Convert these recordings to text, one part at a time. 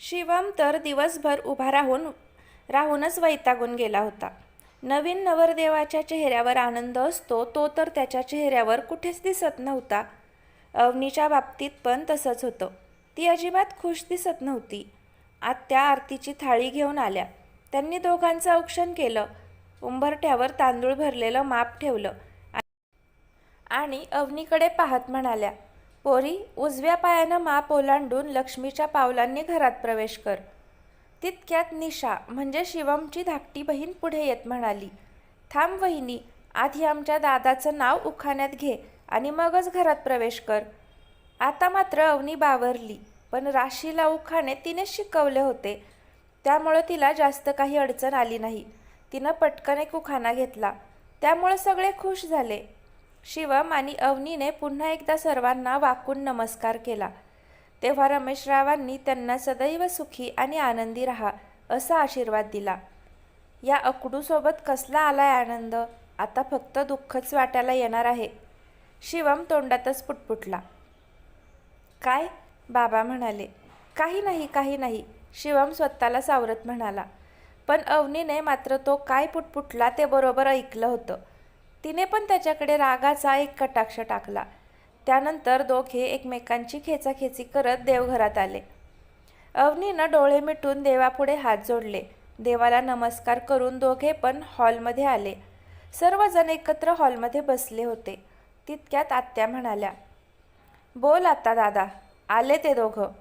शिवम तर दिवसभर उभा राहूनच वैतागून गेला होता. नवीन नवरदेवाच्या चेहऱ्यावर आनंद असतो तो तर त्याच्या चेहऱ्यावर कुठेच दिसत नव्हता. अवनीच्या बाबतीत पण तसंच होतं. ती अजिबात खुश दिसत नव्हती. आत्या आरतीची थाळी घेऊन आल्या. त्यांनी दोघांचं औक्षण केलं. उंबरठ्यावर तांदूळ भरलेलं माप ठेवलं आणि अवनीकडे पाहत म्हणाल्या, पोरी, उजव्या पायानं माप ओलांडून लक्ष्मीच्या पावलांनी घरात प्रवेश कर. तितक्यात निशा म्हणजे शिवमची धाकटी बहीण पुढे येत म्हणाली, थांब वहिनी, आधी आमच्या दादाचं नाव उखाण्यात घे आणि मगच घरात प्रवेश कर. आता मात्र अवनी बावरली, पण राशीला उखाणे तिने शिकवले होते, त्यामुळं तिला जास्त काही अडचण आली नाही. तिनं पटकन एक उखाणा घेतला, त्यामुळं सगळे खुश झाले. शिवम आणि अवनीने पुन्हा एकदा सर्वांना वाकून नमस्कार केला. तेव्हा रमेशरावांनी त्यांना सदैव सुखी आणि आनंदी राहा असा आशीर्वाद दिला. या अकडूसोबत कसला आलाय आनंद, आता फक्त दुःखच वाट्याला येणार आहे. शिवम तोंडातच पुटपुटला. काय? बाबा म्हणाले. काही नाही, काही नाही, शिवम स्वतःला सावरत म्हणाला. पण अवनीने मात्र तो काय पुटपुटला ते बरोबर ऐकलं होतं. तिने पण त्याच्याकडे रागाचा एक कटाक्ष टाकला. त्यानंतर दोघे एकमेकांची खेचाखेची करत देवघरात आले. अवनीनं डोळे मिटून देवापुढे हात जोडले. देवाला नमस्कार करून दोघे पण हॉलमध्ये आले. सर्वजण एकत्र हॉलमध्ये बसले होते. तितक्यात आत्या म्हणाल्या, बोल आता दादा. आले ते दोघं.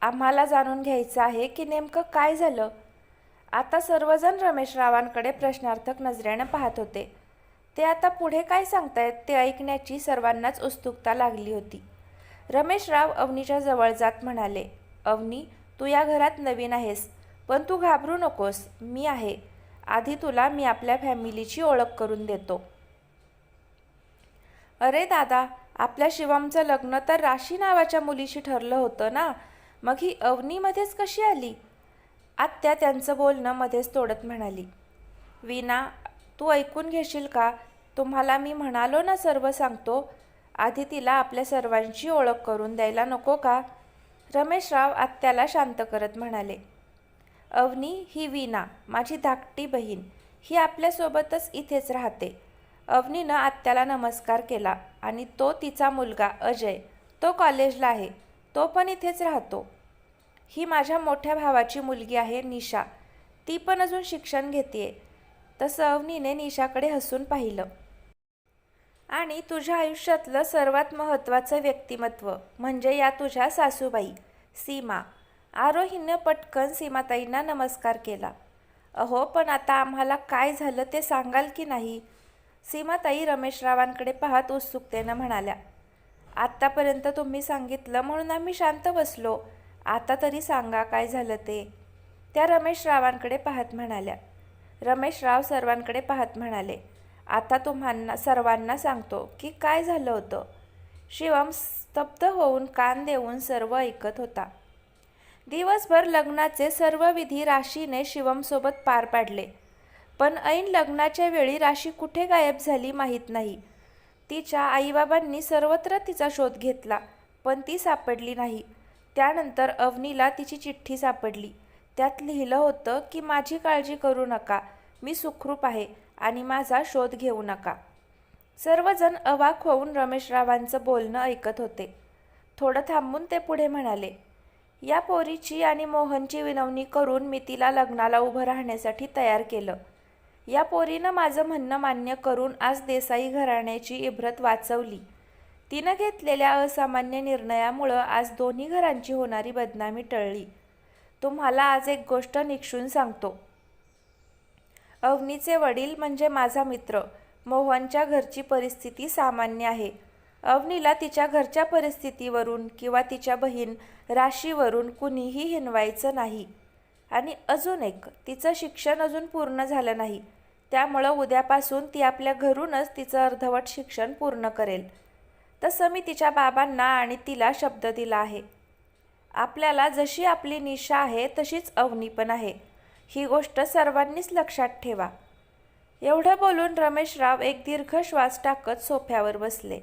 आम्हाला जाणून घ्यायचं आहे की नेमकं काय झालं. आता सर्वजण रमेशरावांकडे प्रश्नार्थक नजरेनं पाहत होते. ते आता पुढे काय सांगतायत ते ऐकण्याची सर्वांनाच उत्सुकता लागली होती. रमेशराव अवनीच्या जवळ जात म्हणाले, अवनी, तू या घरात नवीन आहेस, पण तू घाबरू नकोस, मी आहे. आधी तुला मी आपल्या फॅमिलीची ओळख करून देतो. अरे दादा, आपल्या शिवमचं लग्न तर राशी नावाच्या मुलीशी ठरलं होतं ना, मग ही अवनीमध्येच कशी आली? आत्या त्यांचं बोलणं मध्येच तोडत म्हणाली, वीणा, तू ऐकून घेशील का? तुम्हाला मी म्हणालो ना सर्व सांगतो. आधी तिला आपल्या सर्वांची ओळख करून द्यायला नको का? रमेशराव आत्याला शांत करत म्हणाले, अवनी ही वीणा, माझी धाकटी बहीण, ही आपल्यासोबतच इथेच राहते. अवनीनं आत्याला नमस्कार केला आणि तो तिचा मुलगा अजय, तो कॉलेजला आहे, तो पण इथेच राहतो. ही माझ्या मोठ्या भावाची मुलगी आहे निशा, ती पण अजून शिक्षण घेतेय. तसं अवनीने निशाकडे हसून पाहिलं. आणि तुझ्या आयुष्यातलं सर्वात महत्त्वाचं व्यक्तिमत्व म्हणजे या तुझ्या सासूबाई सीमा. आरोहीनं पटकन सीमाताईंना नमस्कार केला. अहो, पण आता आम्हाला काय झालं ते सांगाल की नाही? सीमाताई रमेशरावांकडे पाहत उत्सुकतेनं म्हणाल्या, आत्तापर्यंत तुम्ही सांगितलं म्हणून आम्ही शांत बसलो, आता तरी सांगा काय झालं ते. त्या रमेशरावांकडे पाहत म्हणाल्या. रमेशराव सर्वांकडे पाहत म्हणाले, आता तुम्हाला सर्वांना सांगतो की काय झालं होतं. शिवम स्तब्ध होऊन कान देऊन सर्व ऐकत होता. दिवसभर लग्नाचे सर्व विधी राशीने शिवमसोबत पार पाडले, पण ऐन लग्नाच्या वेळी राशी कुठे गायब झाली माहीत नाही. तिच्या आईबाबांनी सर्वत्र तिचा शोध घेतला, पण ती सापडली नाही. त्यानंतर अवनीला तिची चिठ्ठी सापडली. त्यात लिहिलं होतं की माझी काळजी करू नका, मी सुखरूप आहे आणि माझा शोध घेऊ नका. सर्वजण अवाक होऊन रमेशरावांचं बोलणं ऐकत होते. थोडं थांबून ते पुढे म्हणाले, या पोरीची आणि मोहनची विनवणी करून मी तिला लग्नाला उभं राहण्यासाठी तयार केलं. या पोरीनं माझं म्हणणं मान्य करून आज देसाई घराण्याची इब्रत वाचवली. तिनं घेतलेल्या असामान्य निर्णयामुळं आज दोन्ही घरांची होणारी बदनामी टळली. तुम्हाला आज एक गोष्ट निक्षून सांगतो. अवनीचे वडील म्हणजे माझा मित्र मोहनच्या घरची परिस्थिती सामान्य आहे. अवनीला तिच्या घरच्या परिस्थितीवरून किंवा तिच्या बहीण राशीवरून कुणीही हिणवायचं नाही. आणि अजून एक, तिचं शिक्षण अजून पूर्ण झालं नाही, त्यामुळं उद्यापासून ती आपल्या घरूनच तिचं अर्धवट शिक्षण पूर्ण करेल. तसं मी तिच्या बाबांना आणि तिला शब्द दिला आहे. आपल्याला जशी आपली निशा आहे तशीच अवनी पण आहे, ही गोष्ट सर्वांनीच लक्षात ठेवा. एवढं बोलून रमेशराव एक दीर्घ श्वास टाकत सोफ्यावर बसले.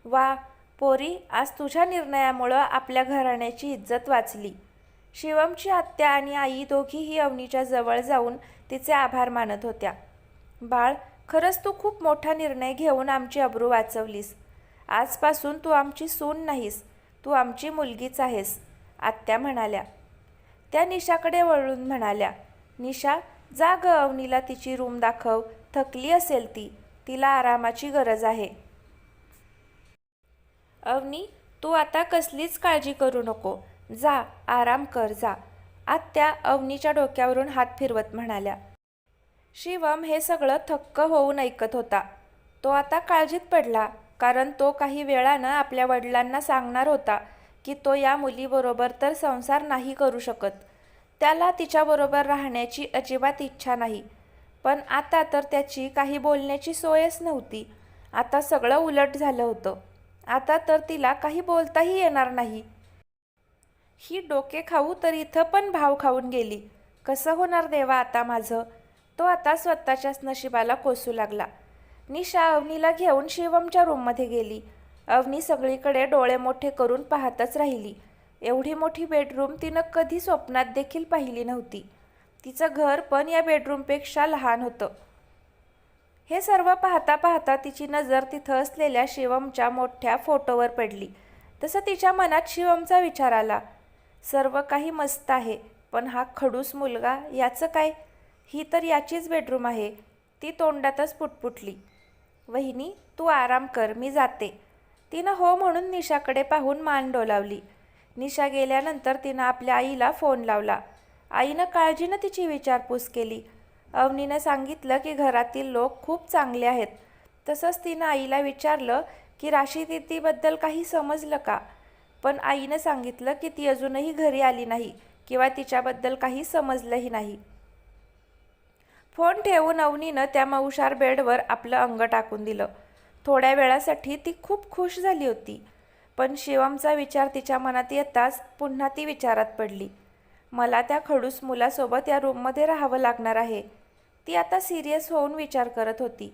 वा पोरी, आज तुझ्या निर्णयामुळं आपल्या घराण्याची इज्जत वाचली. शिवमची आत्या आणि आई दोघीही अवनीच्या जवळ जाऊन तिचे आभार मानत होत्या. बाळ, खरंच तू खूप मोठा निर्णय घेऊन आमची अब्रू वाचवलीस. आजपासून तू आमची सून नाहीस, तू आमची मुलगीच आहेस, आत्या म्हणाल्या. त्या निशाकडे वळून म्हणाल्या, निशा, जा ग, अवनीला तिची रूम दाखव. थकली असेल ती, तिला आरामाची गरज आहे. अवनी, तू आता कसलीच काळजी करू नको. जा, आराम कर, जा, आत्या अवनीच्या डोक्यावरून हात फिरवत म्हणाल्या. शिवम हे सगळं थक्क होऊन ऐकत होता. तो आता काळजीत पडला, कारण तो काही वेळानं आपल्या वडिलांना सांगणार होता की तो या मुलीबरोबर तर संसार नाही करू शकत. त्याला तिच्याबरोबर राहण्याची अजिबात इच्छा नाही. पण आता तर त्याची काही बोलण्याची सोयच नव्हती. आता सगळं उलट झालं होतं. आता तर तिला काही बोलताही येणार नाही. ही डोके खाऊ तर इथं पण भाव खाऊन गेली. कसं होणार देवा आता माझं? तो आता स्वतःच्याच नशिबाला कोसू लागला. निशा अवनीला घेऊन शिवमच्या रूममध्ये गेली. अवनी सगळीकडे डोळे मोठे करून पाहतच राहिली. एवढी मोठी बेडरूम तिनं कधी स्वप्नात देखील पाहिली नव्हती. तिचं घर पण या बेडरूमपेक्षा लहान होतं. हे सर्व पाहता पाहता तिची नजर तिथं असलेल्या शिवमच्या मोठ्या फोटोवर पडली. तसं तिच्या मनात शिवमचा विचार आला. सर्व काही मस्त आहे, पण हा खडूस मुलगा, याचं काय? ही तर याचीच बेडरूम आहे. ती तोंडातच पुटपुटली. वहिनी, तू आराम कर, मी जाते. तिनं हो म्हणून निशाकडे पाहून मान डोलावली. निशा गेल्यानंतर तिनं आपल्या आईला फोन लावला. आईनं काळजीनं तिची विचारपूस केली. अवनीनं सांगितलं की घरातील लोक खूप चांगले आहेत. तसंच तिनं आईला विचारलं की राशी दीदीबद्दल काही समजलं का? पण आईनं सांगितलं की ती अजूनही घरी आली नाही किंवा तिच्याबद्दल काही समजलंही नाही. फोन ठेवून अवनीनं त्या मऊशार बेडवर आपलं अंग टाकून दिलं. थोड्या वेळासाठी ती खूप खुश झाली होती. पण शिवमचा विचार तिच्या मनात येताच पुन्हा ती विचारात पडली. मला त्या खडूस मुलासोबत या रूममध्ये राहावं लागणार आहे. ती आता सिरियस होऊन विचार करत होती.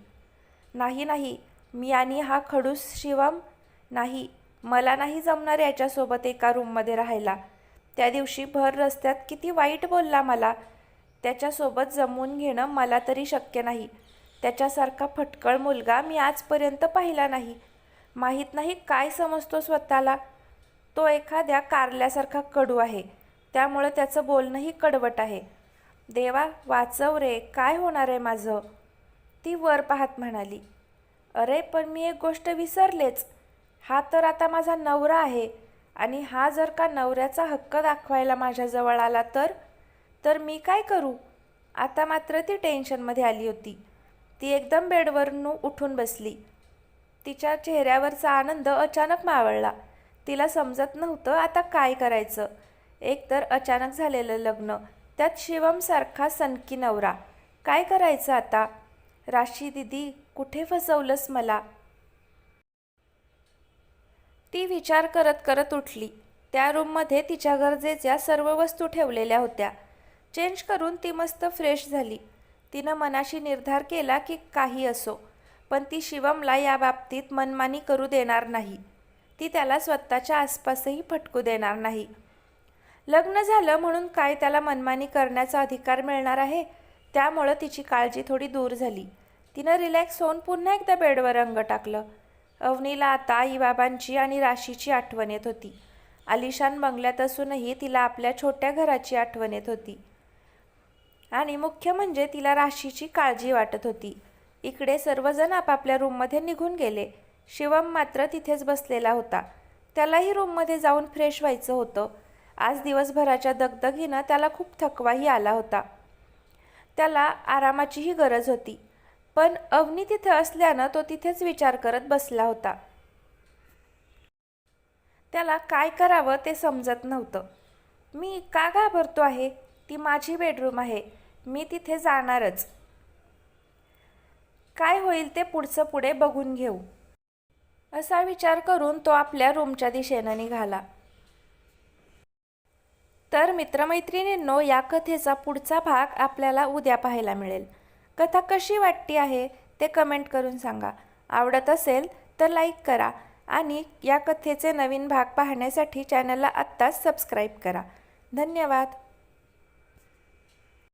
नाही, मी आणि हा खडूस शिवम, नाही, मला नाही जमणार याच्यासोबत एका रूममध्ये राहायला. त्या दिवशी भर रस्त्यात किती वाईट बोलला मला. त्याच्यासोबत जमवून घेणं मला तरी शक्य नाही. त्याच्यासारखा फटकळ मुलगा मी आजपर्यंत पाहिला नाही. माहीत नाही काय समजतो स्वतःला. तो एखाद्या कारल्यासारखा कडू आहे, त्यामुळं त्याचं बोलणंही कडवट आहे. देवा वाचव रे, काय होणार आहे माझं? ती वर पाहत म्हणाली. अरे पण मी एक गोष्ट विसरलेच. हा तर आता माझा नवरा आहे, आणि हा जर का नवऱ्याचा हक्क दाखवायला माझ्याजवळ आला तर मी काय करू? आता मात्र ती टेन्शनमध्ये आली होती. ती एकदम बेडवरून उठून बसली. तिच्या चेहऱ्यावरचा आनंद अचानक मावळला. तिला समजत नव्हतं आता काय करायचं. एकतर अचानक झालेलं लग्न, त्यात शिवमसारखा सनकी नवरा. काय करायचं आता? राशी दीदी, कुठे फसवलंस मला? ती विचार करत करत उठली. त्या रूममध्ये तिच्या गरजेच्या सर्व वस्तू ठेवलेल्या होत्या. चेंज करून ती मस्त फ्रेश झाली. तिनं मनाशी निर्धार केला की काही असो, पण ती शिवमला या बाबतीत मनमानी करू देणार नाही. ती त्याला स्वतःच्या आसपासही फटकू देणार नाही. लग्न झालं म्हणून काय त्याला मनमानी करण्याचा अधिकार मिळणार आहे? त्यामुळं तिची काळजी थोडी दूर झाली. तिनं रिलॅक्स होऊन पुन्हा एकदा बेडवर अंग टाकलं. अवनीला आता आईबाबांची आणि राशीची आठवण येत होती. आलिशान बंगल्यात असूनही तिला आपल्या छोट्या घराची आठवण येत होती. आणि मुख्य म्हणजे तिला राशीची काळजी वाटत होती. इकडे सर्वजण आपापल्या रूममध्ये निघून गेले. शिवम मात्र तिथेच बसलेला होता. त्यालाही रूममध्ये जाऊन फ्रेश व्हायचं होतं. आज दिवसभराच्या दगदगीनं त्याला खूप थकवाही आला होता. त्याला आरामाचीही गरज होती. पण अवनी तिथे असल्यानं तो तिथेच विचार करत बसला होता. त्याला काय करावं ते समजत नव्हतं. मी का घाबरतो आहे? ती माझी बेडरूम आहे, मी तिथे जाणारच. काय होईल ते पुढचं पुढे बघून घेऊ, असा विचार करून तो आपल्या रूमच्या दिशेनं निघाला. तर मित्रमैत्रिणींनो, या कथेचा पुढचा भाग आपल्याला उद्या पाहायला मिळेल. कथा कशी वाटली आहे ते कमेंट करून सांगा. आवडत असेल तर लाईक करा आणि या कथेचे नवीन भाग पाहण्यासाठी चॅनलला आत्ताच सबस्क्राईब करा. धन्यवाद.